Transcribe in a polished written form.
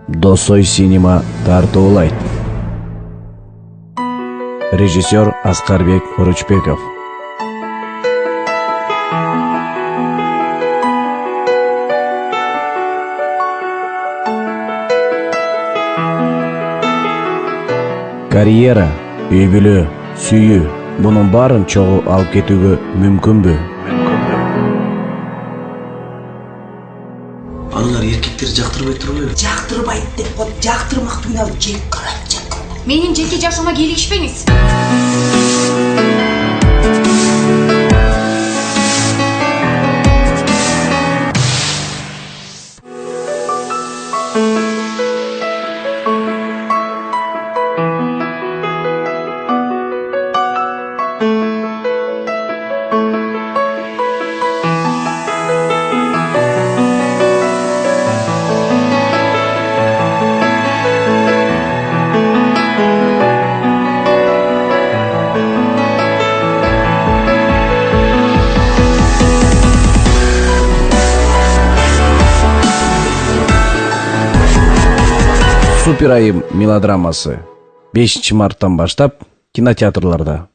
Досой синема тартуулайт. Режиссер Аскарбек Оручбеков. Карьера, үй бүлө, сүйүү, бунун баарын чогуу алып кетүүгө мүмкүнбү? Аналар эркектер жактырбай турбайбы? Жактырбайт деп кот, жактырмактуу алып жек карап жак. Менин жеке жашоома кийлигишпеңиз. Супер айым мелодрамасы 5 марттан баштап кинотеатрларда.